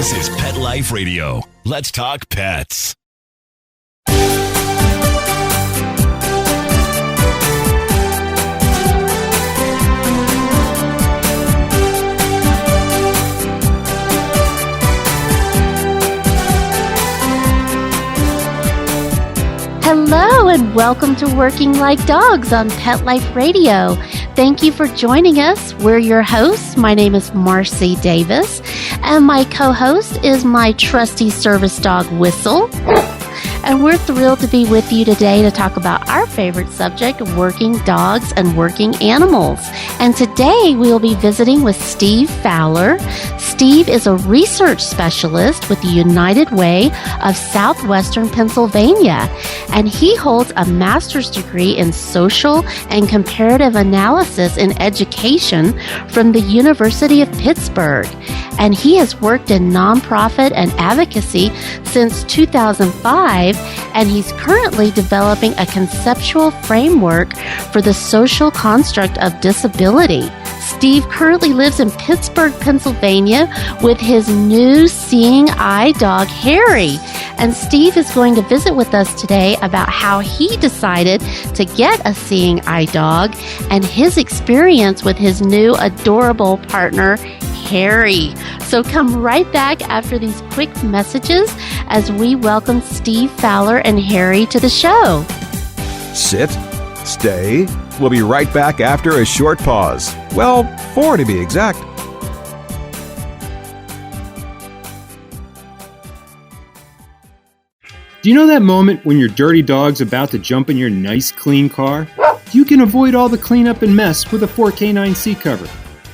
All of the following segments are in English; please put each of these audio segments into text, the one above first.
This is Pet Life Radio. Let's talk pets. Hello and welcome to Working Like Dogs on Pet Life Radio. Thank you for joining us. We're your hosts. My name is Marcie Davis, and my co-host is my trusty service dog, Whistle. And we're thrilled to be with you today to talk about our favorite subject, working dogs and working animals. And today we will be visiting with Steve Fowler. Steve is a research specialist with the United Way of Southwestern Pennsylvania, and he holds a master's degree in social and comparative analysis in education from the University of Pittsburgh. And he has worked in nonprofit and advocacy since 2005, and he's currently developing a conceptual framework for the social construct of disability. Steve currently lives in Pittsburgh, Pennsylvania with his new seeing eye dog, Harry. And Steve is going to visit with us today about how he decided to get a seeing eye dog and his experience with his new adorable partner, Harry. So come right back after these quick messages as we welcome Steve Fowler and Harry to the show. Sit, stay. We'll be right back after a short pause. Well, 4 to be exact. Do you know that moment when your dirty dog's about to jump in your nice, clean car? You can avoid all the cleanup and mess with a 4K9 seat cover.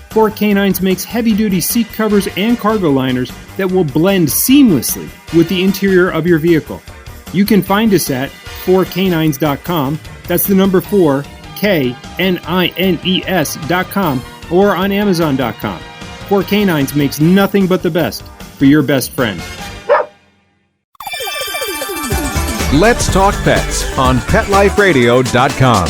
4K9s makes heavy-duty seat covers and cargo liners that will blend seamlessly with the interior of your vehicle. You can find us at 4K9s.com. That's the number 4, KNINES.com, or on Amazon.com. 4K9s makes nothing but the best for your best friend. Let's talk pets on PetLifeRadio.com.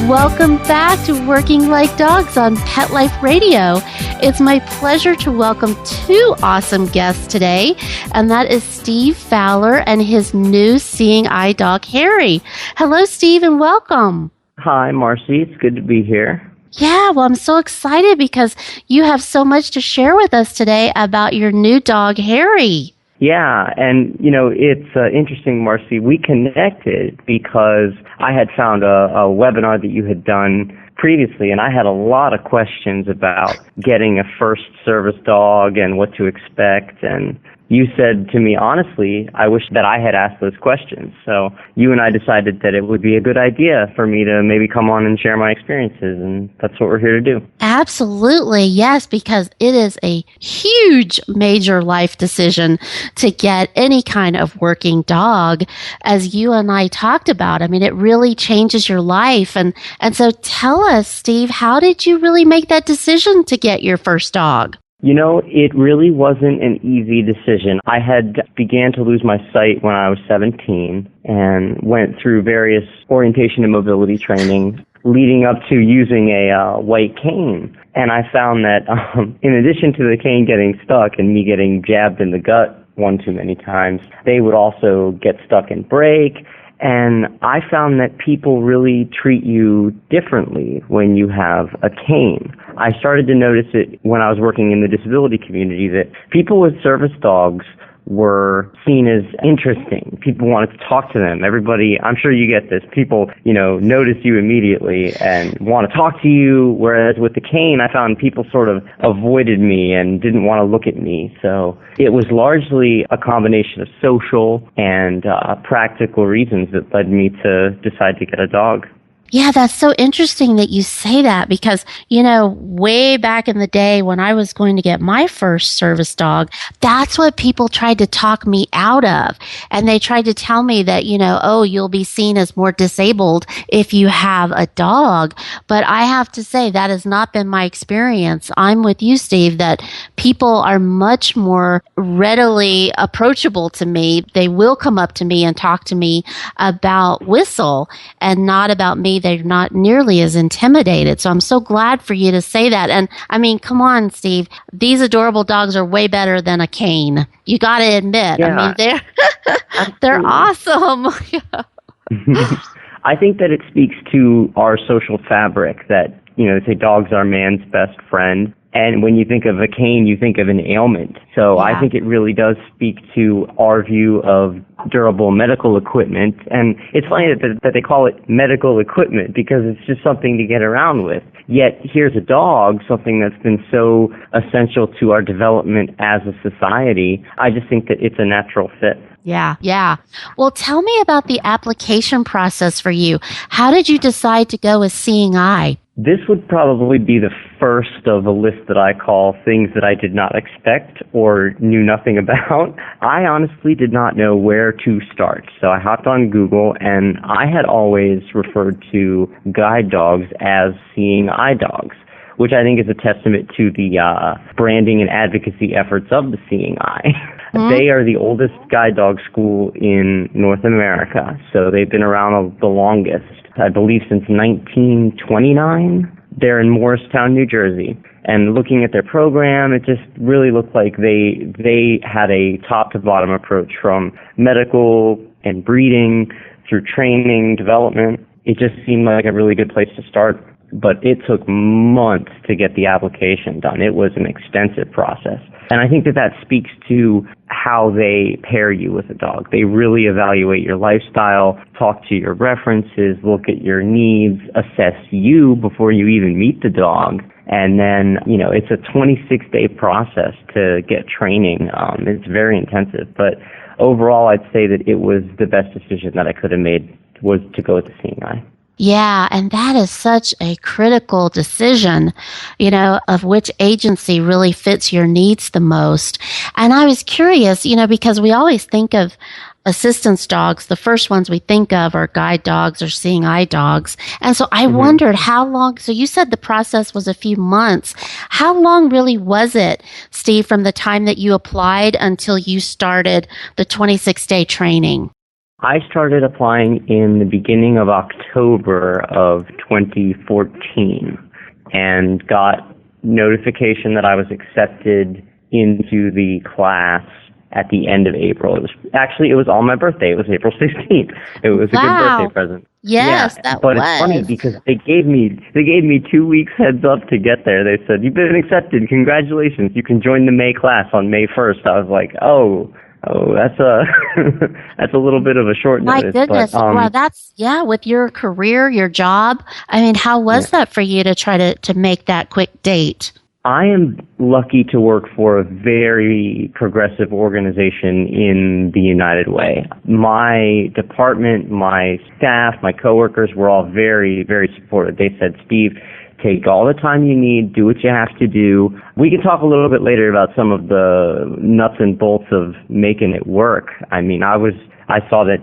Welcome back to Working Like Dogs on Pet Life Radio. It's my pleasure to welcome two awesome guests today, and that is Steve Fowler and his new seeing eye dog, Harry. Hello, Steve, and welcome. Hi, Marcie. It's good to be here. Yeah, well, I'm so excited because you have so much to share with us today about your new dog, Harry. Yeah, and, it's interesting, Marcie. We connected because I had found a webinar that you had done previously, and I had a lot of questions about getting a first service dog and what to expect, and you said to me, honestly, I wish that I had asked those questions. So you and I decided that it would be a good idea for me to maybe come on and share my experiences, and that's what we're here to do. Absolutely, yes, because it is a huge major life decision to get any kind of working dog, as you and I talked about. I mean, it really changes your life. And so tell us, Steve, how did you really make that decision to get your first dog? It really wasn't an easy decision. I had began to lose my sight when I was 17 and went through various orientation and mobility training leading up to using a white cane. And I found that in addition to the cane getting stuck and me getting jabbed in the gut one too many times, they would also get stuck and break. And I found that people really treat you differently when you have a cane. I started to notice it when I was working in the disability community that people with service dogs were seen as interesting. People wanted to talk to them. Everybody, I'm sure you get this, people, notice you immediately and want to talk to you, whereas with the cane, I found people sort of avoided me and didn't want to look at me. So it was largely a combination of social and practical reasons that led me to decide to get a dog. Yeah, that's so interesting that you say that because, way back in the day when I was going to get my first service dog, that's what people tried to talk me out of. And they tried to tell me that, oh, you'll be seen as more disabled if you have a dog. But I have to say that has not been my experience. I'm with you, Steve, that people are much more readily approachable to me. They will come up to me and talk to me about Whistle and not about me. They're not nearly as intimidated. So I'm so glad for you to say that. And I mean, come on, Steve, these adorable dogs are way better than a cane. You got to admit. Yeah, I mean, they're awesome. I think that it speaks to our social fabric that, say dogs are man's best friend. And when you think of a cane, you think of an ailment. So I think it really does speak to our view of durable medical equipment. And it's funny that they call it medical equipment because it's just something to get around with. Yet here's a dog, something that's been so essential to our development as a society. I just think that it's a natural fit. Yeah. Well, tell me about the application process for you. How did you decide to go with Seeing Eye? This would probably be the first of a list that I call things that I did not expect or knew nothing about. I honestly did not know where to start. So I hopped on Google, and I had always referred to guide dogs as Seeing Eye dogs, which I think is a testament to the branding and advocacy efforts of the Seeing Eye. They are the oldest guide dog school in North America, so they've been around the longest, I believe since 1929. They're in Morristown, New Jersey. And looking at their program, it just really looked like they had a top-to-bottom approach from medical and breeding through training, development. It just seemed like a really good place to start. But it took months to get the application done. It was an extensive process. And I think that speaks to how they pair you with a dog. They really evaluate your lifestyle, talk to your references, look at your needs, assess you before you even meet the dog. And then, it's a 26-day process to get training. It's very intensive. But overall, I'd say that it was the best decision that I could have made was to go with the Seeing Eye. Yeah, and that is such a critical decision, of which agency really fits your needs the most. And I was curious, because we always think of assistance dogs. The first ones we think of are guide dogs or Seeing Eye dogs. And so I wondered how long, so you said the process was a few months. How long really was it, Steve, from the time that you applied until you started the 26-day training? I started applying in the beginning of October of 2014 and got notification that I was accepted into the class at the end of April. It was on my birthday. It was April 16th. It was a good birthday present. Yes, It's funny because they gave me 2 weeks heads up to get there. They said, "You've been accepted. Congratulations. You can join the May class on May 1st." I was like, Oh, that's a little bit of a short notice. My goodness. But, well, that's, with your career, your job. I mean, how was that for you to try to make that quick date? I am lucky to work for a very progressive organization in the United Way. My department, my staff, my coworkers were all very, very supportive. They said, "Steve, take all the time you need, do what you have to do." We can talk a little bit later about some of the nuts and bolts of making it work. I mean, I saw that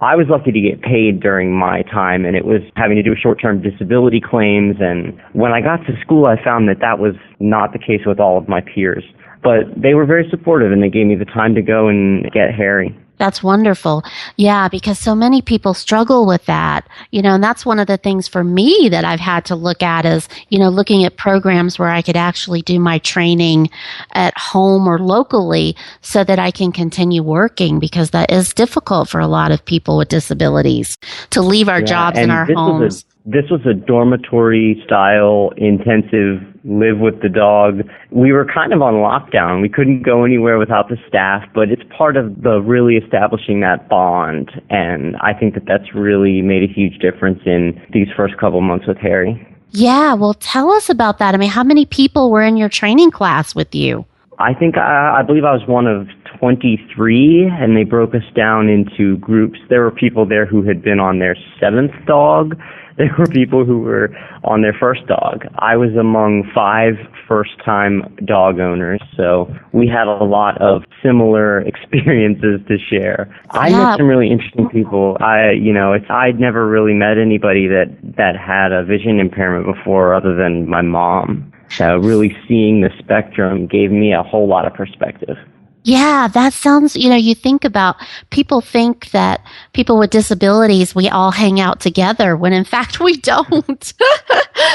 I was lucky to get paid during my time, and it was having to do with short-term disability claims. And when I got to school, I found that was not the case with all of my peers. But they were very supportive, and they gave me the time to go and get Harry. That's wonderful. Yeah, because so many people struggle with that, and that's one of the things for me that I've had to look at is, looking at programs where I could actually do my training at home or locally so that I can continue working, because that is difficult for a lot of people with disabilities to leave our jobs in our homes. This was a dormitory-style intensive live with the dog. We were kind of on lockdown. We couldn't go anywhere without the staff, but it's part of the really establishing that bond. And I think that's really made a huge difference in these first couple months with Harry. Yeah, well, tell us about that. I mean, how many people were in your training class with you? I believe I was one of 23, and they broke us down into groups. There were people there who had been on their 7th dog. There were people who were on their first dog. I was among 5 first-time dog owners, so we had a lot of similar experiences to share. I met some really interesting people. I'd never really met anybody that had a vision impairment before other than my mom. So really seeing the spectrum gave me a whole lot of perspective. Yeah, that sounds, you think about, people think that people with disabilities, we all hang out together, when in fact we don't.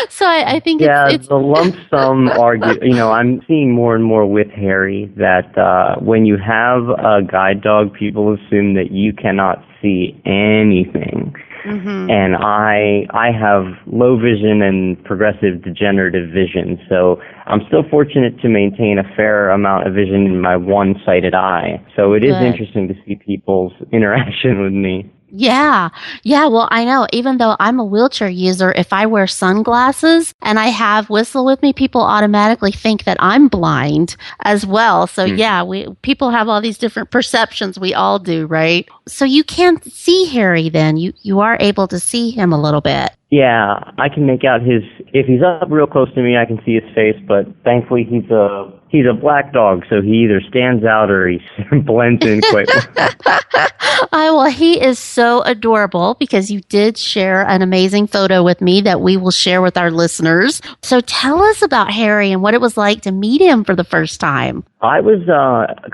So I think it's the lump sum I'm seeing more and more with Harry that when you have a guide dog, people assume that you cannot see anything. Mm-hmm. And I have low vision and progressive degenerative vision, so I'm still fortunate to maintain a fair amount of vision in my one-sighted eye. So it is interesting to see people's interaction with me. Yeah. Well, I know, even though I'm a wheelchair user, if I wear sunglasses and I have Whistle with me, people automatically think that I'm blind as well. So people have all these different perceptions. We all do, right? So you can't see Harry then. You are able to see him a little bit. Yeah, I can make out if he's up real close to me, I can see his face, but thankfully he's a black dog, so he either stands out or he blends in quite well. Well, he is so adorable because you did share an amazing photo with me that we will share with our listeners. So tell us about Harry and what it was like to meet him for the first time. I was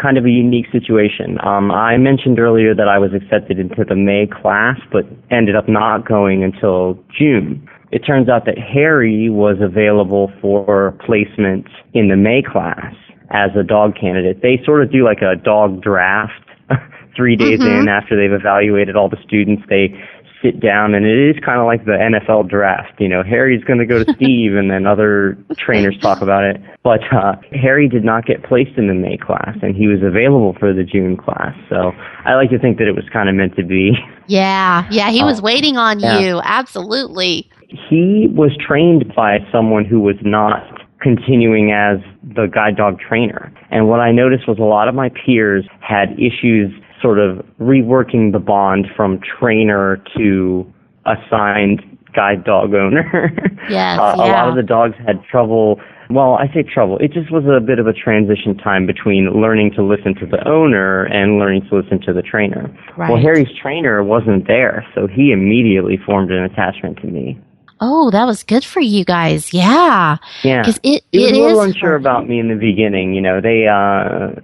kind of a unique situation. I mentioned earlier that I was accepted into the May class, but ended up not going until June. It turns out that Harry was available for placement in the May class as a dog candidate. They sort of do like a dog draft 3 days in after they've evaluated all the students. They sit down, and it is kind of like the NFL draft. Harry's going to go to Steve, and then other trainers talk about it. But Harry did not get placed in the May class, and he was available for the June class. So I like to think that it was kind of meant to be. Yeah, he was waiting on you. Absolutely. He was trained by someone who was not continuing as the guide dog trainer. And what I noticed was a lot of my peers had issues sort of reworking the bond from trainer to assigned guide dog owner. Yes, A lot of the dogs had trouble. Well, I say trouble. It just was a bit of a transition time between learning to listen to the owner and learning to listen to the trainer. Right. Well, Harry's trainer wasn't there, so he immediately formed an attachment to me. Oh, that was good for you guys. Yeah. Yeah. He was a little unsure about me in the beginning. They,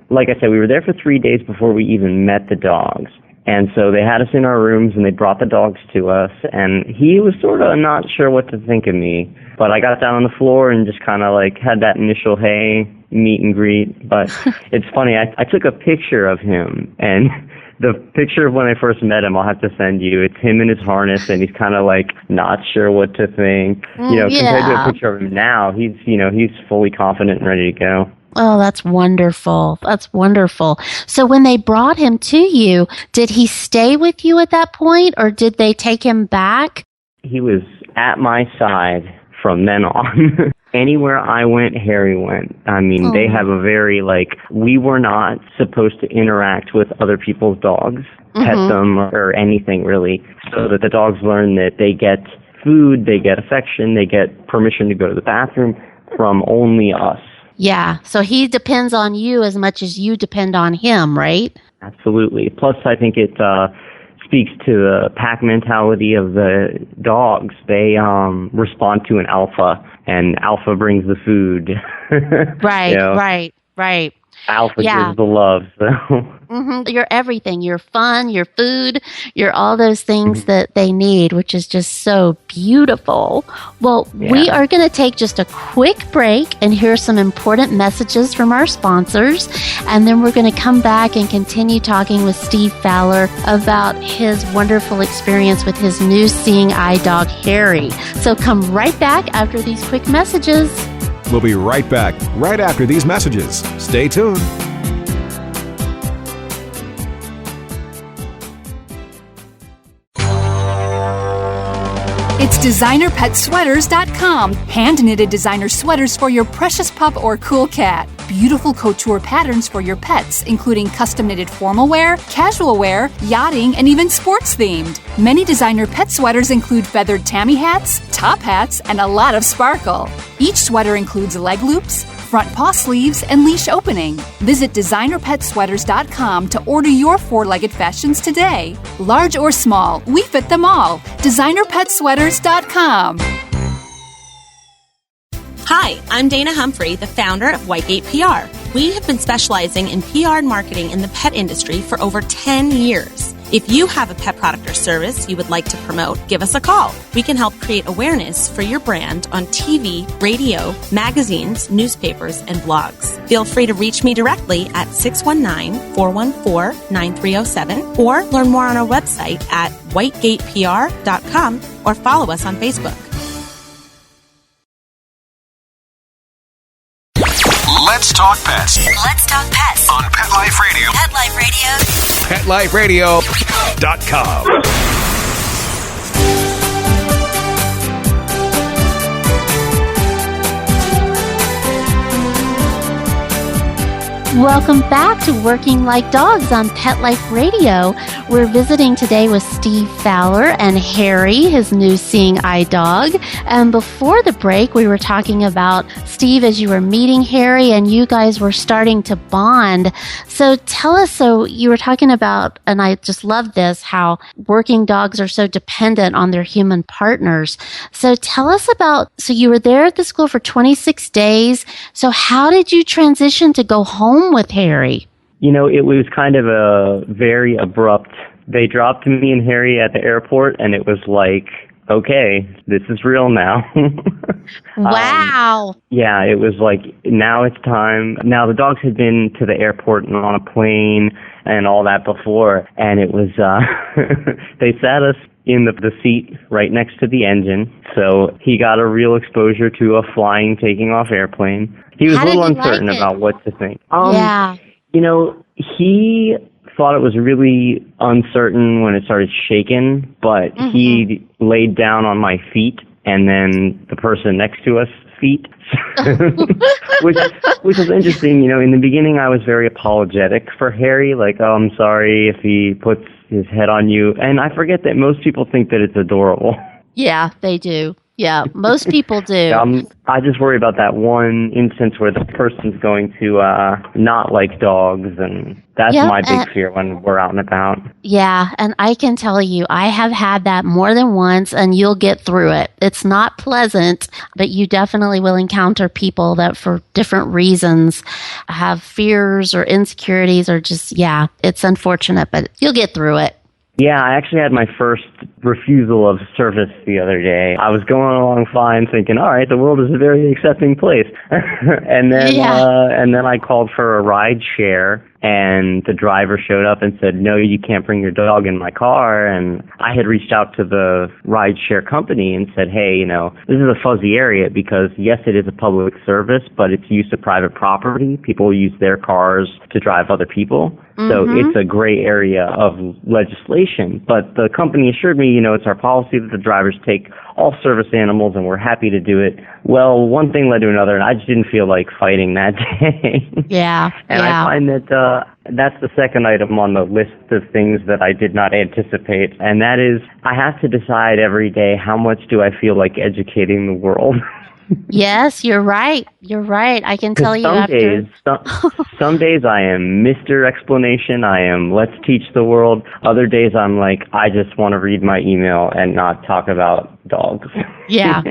like I said, we were there for 3 days before we even met the dogs. And so they had us in our rooms and they brought the dogs to us. And he was sort of not sure what to think of me. But I got down on the floor and just kind of like had that initial, hey, meet and greet. But it's funny, I took a picture of him, and the picture of when I first met him, I'll have to send you. It's him in his harness, and he's kind of like not sure what to think. Compared to a picture of him now, he's fully confident and ready to go. Oh, that's wonderful. That's wonderful. So when they brought him to you, did he stay with you at that point, or did they take him back? He was at my side from then on. Anywhere I went, Harry went. I mean, They have a very, we were not supposed to interact with other people's dogs, pet them, or anything really, so that the dogs learn that they get food, they get affection, they get permission to go to the bathroom from only us. Yeah, so he depends on you as much as you depend on him, right? Absolutely. Plus, I think it speaks to the pack mentality of the dogs. They respond to an alpha, and alpha brings the food. Right. Alpha gives the love. So. You're everything. You're fun, you're food, you're all those things that they need, which is just so beautiful. Well, we are going to take just a quick break and hear some important messages from our sponsors. And then we're going to come back and continue talking with Steve Fowler about his wonderful experience with his new seeing eye dog, Harry. So come right back after these quick messages. We'll be right back right after these messages. Stay tuned. It's designerpetsweaters.com. Hand-knitted designer sweaters for your precious pup or cool cat. Beautiful couture patterns for your pets, including custom-knitted formal wear, casual wear, yachting, and even sports-themed. Many designer pet sweaters include feathered tammy hats, top hats, and a lot of sparkle. Each sweater includes leg loops, front paw sleeves, and leash opening. Visit designerpetsweaters.com to order your four-legged fashions today. Large or small, we fit them all. designerpetsweaters.com. Hi, I'm Dana Humphrey, the founder of Whitegate PR. We have been specializing in PR and marketing in the pet industry for over 10 years. If you have a pet product or service you would like to promote, give us a call. We can help create awareness for your brand on TV, radio, magazines, newspapers, and blogs. Feel free to reach me directly at 619-414-9307 or learn more on our website at whitegatepr.com or follow us on Facebook. Let's talk pets Let's talk pets on Pet Life Radio. Pet Life Radio. PetLifeRadio.com. Welcome back to Working Like Dogs on Pet Life Radio. We're visiting today with Steve Fowler and Harry, his new seeing eye dog. And before the break, we were talking about, Steve, as you were meeting Harry and you guys were starting to bond. So tell us, so you were talking about, and I just love this, how working dogs are so dependent on their human partners. So tell us about, so you were there at the school for 26 days. So how did you transition to go home with Harry? You know, it was kind of a very abrupt. They dropped me and Harry at the airport, and it was like, okay, this is real now. Wow. Yeah, it was like, now it's time. Now, the dogs had been to the airport and on a plane and all that before, and it was, they sat us in the seat right next to the engine, so he got a real exposure to a flying, taking off airplane. He was a little uncertain about what to think. Yeah. You know, he thought it was really uncertain when it started shaking, but he laid down on my feet and then the person next to us feet, which was interesting. You know, in the beginning I was very apologetic for Harry, like, oh, I'm sorry if he puts his head on you. And I forget that most people think that it's adorable. Yeah, they do. Yeah, most people do. I just worry about that one instance where the person's going to not like dogs, and that's my big fear when we're out and about. Yeah, and I can tell you, I have had that more than once, and you'll get through it. It's not pleasant, but you definitely will encounter people that for different reasons have fears or insecurities or just, it's unfortunate, but you'll get through it. Yeah, I actually had my first refusal of service the other day. I was going along fine thinking, all right, the world is a very accepting place. and then I called for a ride share, and the driver showed up and said, no, you can't bring your dog in my car. And I had reached out to the ride share company and said, hey, you know, this is a fuzzy area because, yes, it is a public service, but it's use of private property. People use their cars to drive other people. So it's a gray area of legislation. But the company assured me, you know, it's our policy that the drivers take all service animals, and we're happy to do it. Well, one thing led to another, and I just didn't feel like fighting that day. And I find that that's the second item on the list of things that I did not anticipate, and that is I have to decide every day how much do I feel like educating the world. Yes, you're right. You're right. I can tell you some days I am Mr. Explanation. I am let's teach the world. Other days I'm like, I just want to read my email and not talk about dogs. Yeah.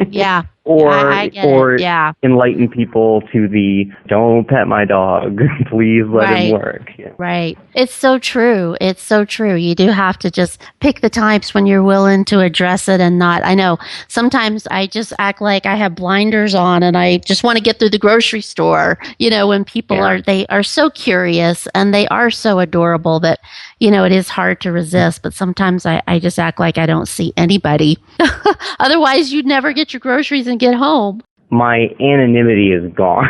Or enlighten people to the don't pet my dog, please let him work. Yeah. Right. It's so true. It's so true. You do have to just pick the times when you're willing to address it and not. I know sometimes I just act like I have blinders on and I just want to get through the grocery store. You know, when people they are so curious and they are so adorable that, you know, it is hard to resist. But sometimes I just act like I don't see anybody. Otherwise, you'd never get your groceries and get home. my anonymity is gone.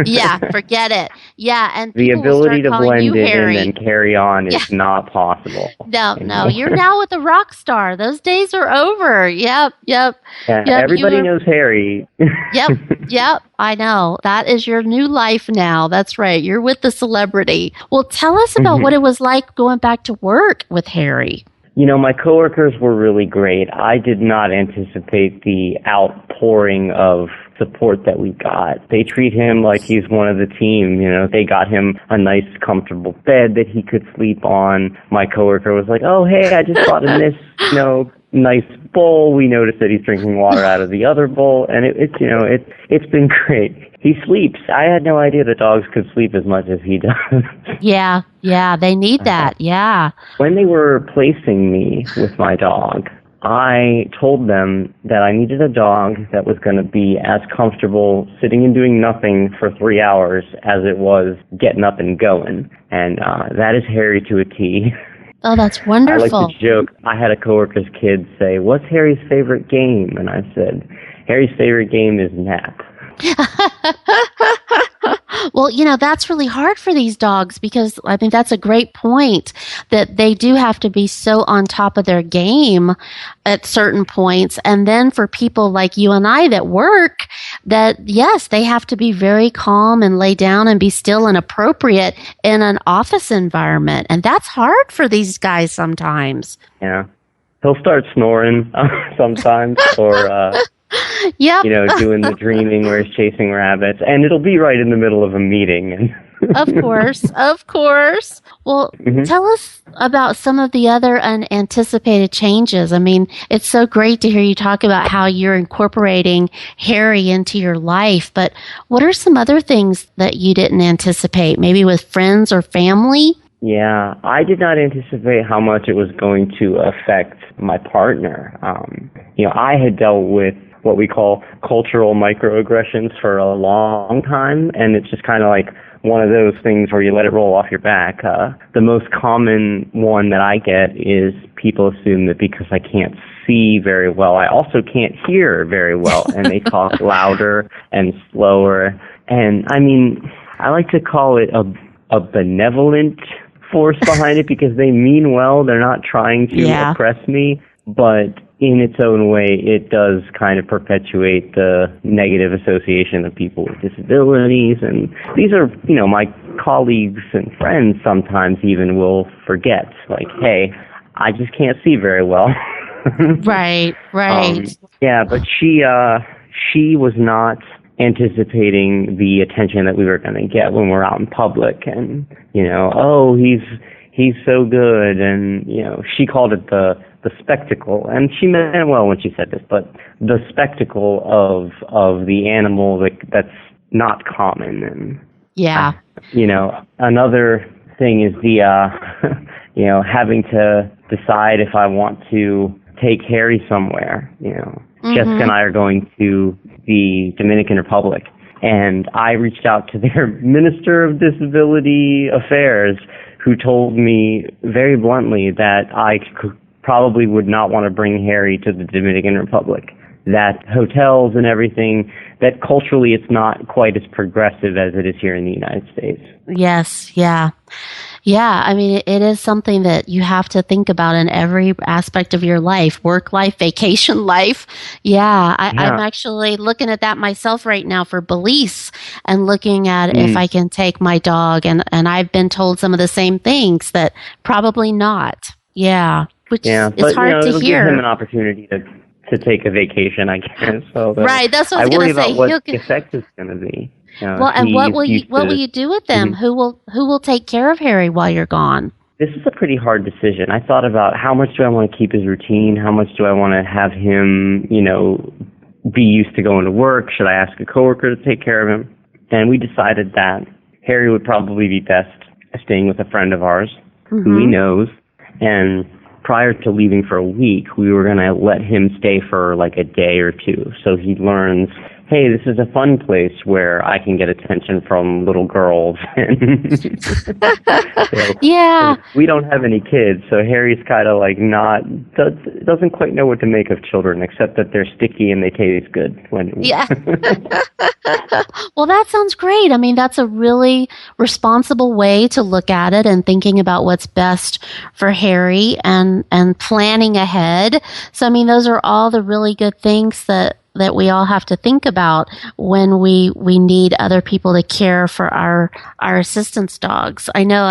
Yeah, forget it. Yeah, and the people will ability start to calling you blend in Harry. and carry on is not possible. No, anymore. you're now with a rock star. Those days are over. Yep. Yeah, everybody knows Harry. Yep, I know. That is your new life now. That's right. You're with the celebrity. Well, tell us about what it was like going back to work with Harry. You know, my coworkers were really great. I did not anticipate the outpouring of support that we got. They treat him like he's one of the team. You know, they got him a nice, comfortable bed that he could sleep on. My coworker was like, "Oh, hey, I just brought him this, nice bowl. We noticed that he's drinking water out of the other bowl, and it's been great. He sleeps. I had no idea that dogs could sleep as much as he does." Yeah, they need that. Yeah. When they were placing me with my dog, I told them that I needed a dog that was going to be as comfortable sitting and doing nothing for 3 hours as it was getting up and going. And that is Harry to a T. Oh, that's wonderful. I like to joke. I had a coworker's kid say, "What's Harry's favorite game?" And I said, "Harry's favorite game is nap." Well, that's really hard for these dogs because I think that's a great point that they do have to be so on top of their game at certain points. And then for people like you and I that work, that yes, they have to be very calm and lay down and be still and appropriate in an office environment. And that's hard for these guys sometimes. Yeah. He'll start snoring sometimes or... Yep. Doing the dreaming where he's chasing rabbits, and it'll be right in the middle of a meeting. Of course. Well, tell us about some of the other unanticipated changes. I mean, it's so great to hear you talk about how you're incorporating Harry into your life, but what are some other things that you didn't anticipate, maybe with friends or family? Yeah, I did not anticipate how much it was going to affect my partner. I had dealt with what we call cultural microaggressions for a long time, and it's just kind of like one of those things where you let it roll off your back. The most common one that I get is people assume that because I can't see very well, I also can't hear very well, and they talk louder and slower. And I mean, I like to call it a benevolent force behind it because they mean well. They're not trying to oppress me, but in its own way, it does kind of perpetuate the negative association of people with disabilities. And these are, my colleagues and friends sometimes even will forget, like, hey, I just can't see very well. Right. But she was not anticipating the attention that we were going to get when we're out in public. And, he's so good. And, she called it the spectacle, and she meant well when she said this, but the spectacle of the animal that's not common. And another thing is the having to decide if I want to take Harry somewhere. Jessica and I are going to the Dominican Republic, and I reached out to their Minister of Disability Affairs, who told me very bluntly that I probably would not want to bring Harry to the Dominican Republic. That hotels and everything, that culturally it's not quite as progressive as it is here in the United States. Yes, yeah. I mean, it is something that you have to think about in every aspect of your life, work life, vacation life. I'm actually looking at that myself right now for Belize and looking at if I can take my dog. And I've been told some of the same things that probably not. Yeah. Which is hard to hear. Give him an opportunity to take a vacation, I guess. So right, that's what I was going to say. I worry about what the effect is going to be. And what will you do with them? Who will take care of Harry while you're gone? This is a pretty hard decision. I thought about how much do I want to keep his routine? How much do I want to have him, be used to going to work? Should I ask a coworker to take care of him? And we decided that Harry would probably be best staying with a friend of ours who he knows. And prior to leaving for a week, we were going to let him stay for like a day or two so he learns hey, this is a fun place where I can get attention from little girls. Yeah. We don't have any kids, so Harry's kind of like doesn't quite know what to make of children, except that they're sticky and they taste good. Yeah. Well, that sounds great. I mean, that's a really responsible way to look at it and thinking about what's best for Harry and planning ahead. So, I mean, those are all the really good things that we all have to think about when we need other people to care for our assistance dogs. I know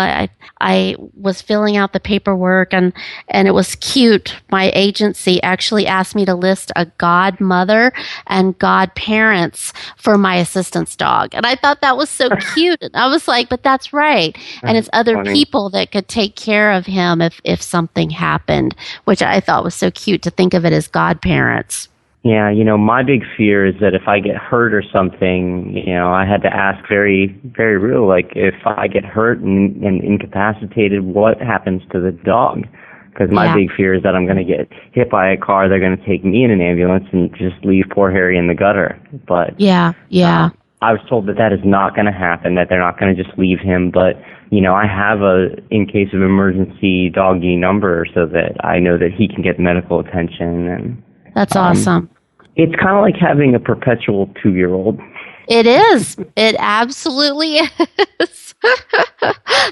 I was filling out the paperwork and it was cute. My agency actually asked me to list a godmother and godparents for my assistance dog. And I thought that was so cute. And I was like, but that's right. And it's other people that could take care of him if something happened, which I thought was so cute to think of it as godparents. Yeah, my big fear is that if I get hurt or something, I had to ask very, very real, like if I get hurt and incapacitated, what happens to the dog? Because my big fear is that I'm going to get hit by a car, they're going to take me in an ambulance and just leave poor Harry in the gutter. But I was told that is not going to happen, that they're not going to just leave him, but I have in case of emergency doggy number so that I know that he can get medical attention. And that's awesome. It's kind of like having a perpetual 2-year-old. It is. It absolutely is.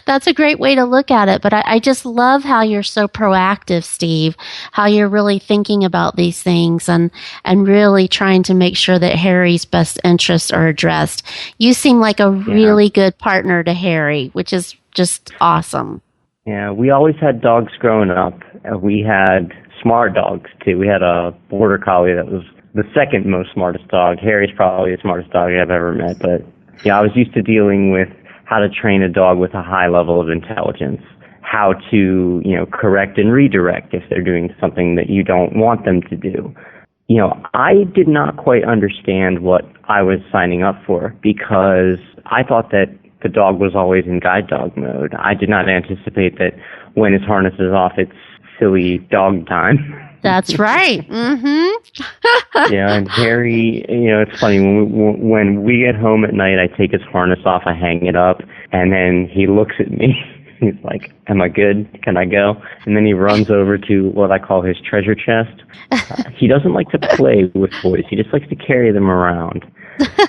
That's a great way to look at it. But I just love how you're so proactive, Steve, how you're really thinking about these things and really trying to make sure that Harry's best interests are addressed. You seem like a really good partner to Harry, which is just awesome. Yeah, we always had dogs growing up. We had smart dogs, too. We had a border collie that was the second most smartest dog. Harry's probably the smartest dog I've ever met. But I was used to dealing with how to train a dog with a high level of intelligence, how to, correct and redirect if they're doing something that you don't want them to do. I did not quite understand what I was signing up for because I thought that the dog was always in guide dog mode. I did not anticipate that when his harness is off, it's silly dog time. That's right. Mm-hmm. And Harry, it's funny, when we get home at night, I take his harness off, I hang it up, and then he looks at me. He's like, am I good? Can I go? And then he runs over to what I call his treasure chest. He doesn't like to play with toys. He just likes to carry them around.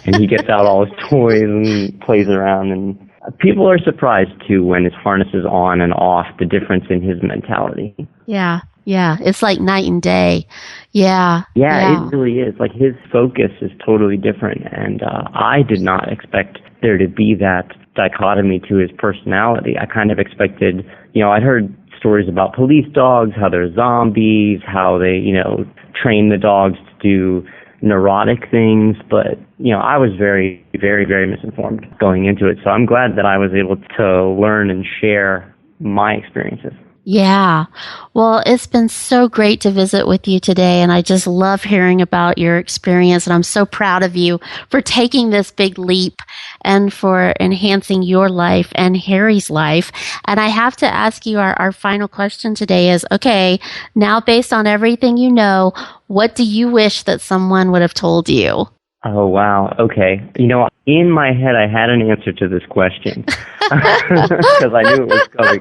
And he gets out all his toys and plays around. And people are surprised, too, when his harness is on and off, the difference in his mentality. Yeah. It's like night and day. Yeah. It really is. Like his focus is totally different. And I did not expect there to be that dichotomy to his personality. I kind of expected, I'd heard stories about police dogs, how they're zombies, how they, train the dogs to do neurotic things. But, I was very, very, very misinformed going into it. So I'm glad that I was able to learn and share my experiences. Yeah. Well, it's been so great to visit with you today, and I just love hearing about your experience, and I'm so proud of you for taking this big leap and for enhancing your life and Harry's life. And I have to ask you, our final question today is, okay, now based on everything you know, what do you wish that someone would have told you? Oh, wow. Okay. In my head, I had an answer to this question because I knew it was coming.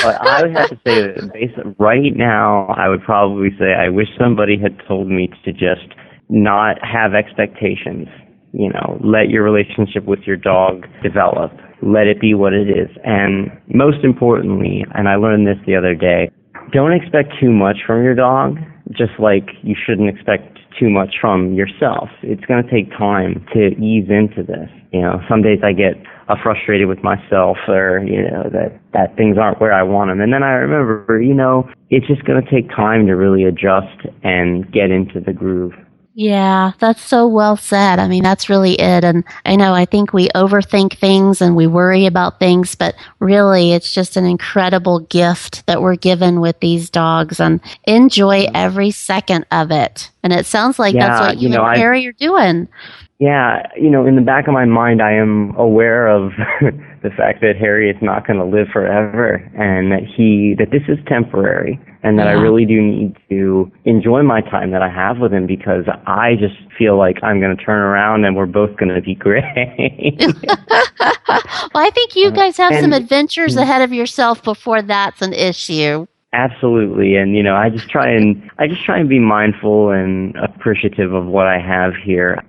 But I would have to say that right now, I would probably say I wish somebody had told me to just not have expectations. Let your relationship with your dog develop. Let it be what it is. And most importantly, and I learned this the other day, don't expect too much from your dog, just like you shouldn't expect too much from yourself. It's going to take time to ease into this. Some days I get frustrated with myself or, that things aren't where I want them. And then I remember, it's just going to take time to really adjust and get into the groove. Yeah, that's so well said. I mean, that's really it. And I think we overthink things and we worry about things, but really it's just an incredible gift that we're given with these dogs, and enjoy every second of it. And it sounds like that's what you and Harry are doing. Yeah, in the back of my mind, I am aware of the fact that Harry is not going to live forever, and that this is temporary, and that I really do need to enjoy my time that I have with him, because I just feel like I'm going to turn around and we're both going to be great. Well, I think you guys have some adventures ahead of yourself before that's an issue. Absolutely, and I just try and be mindful and appreciative of what I have here.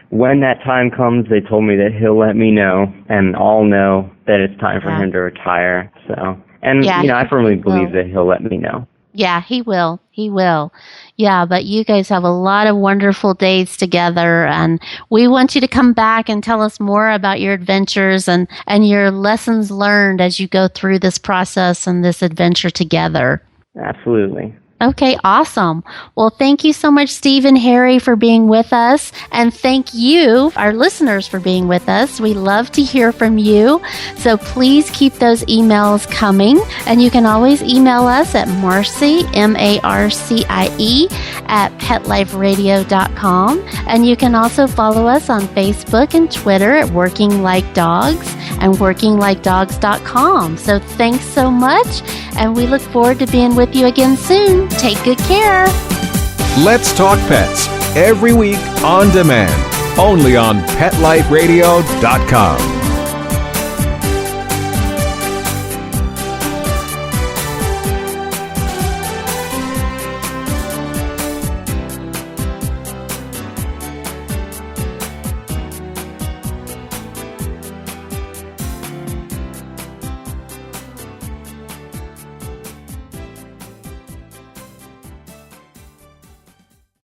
When that time comes, they told me that he'll let me know, and I'll know that it's time for him to retire. So, and I firmly believe that he'll let me know. Yeah, he will. He will. Yeah, but you guys have a lot of wonderful days together, and we want you to come back and tell us more about your adventures and your lessons learned as you go through this process and this adventure together. Absolutely. Okay, awesome. Well, thank you so much, Steve and Harry, for being with us. And thank you, our listeners, for being with us. We love to hear from you. So please keep those emails coming. And you can always email us at Marcie, Marcie, at PetLifeRadio.com. And you can also follow us on Facebook and Twitter at Working Like Dogs and WorkingLikeDogs.com. So thanks so much. And we look forward to being with you again soon. Take good care. Let's Talk Pets, every week on demand, only on PetLifeRadio.com.